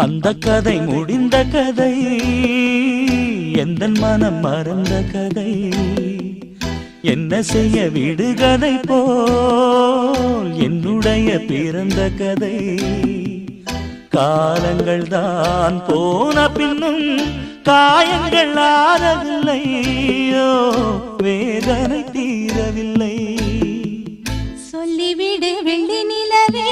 அந்த கதை முடிந்த கதை, எந்தன் மனம் மறந்த கதை. என்ன செய்ய விடுகதை போல் என்னுடைய பிறந்த கதை. காலங்கள் தான் போன பின்னும் காயங்கள் ஆறவில்லையோ, வேதனை தீரவில்லை. சொல்லிவிடு வெள்ளி நிலவே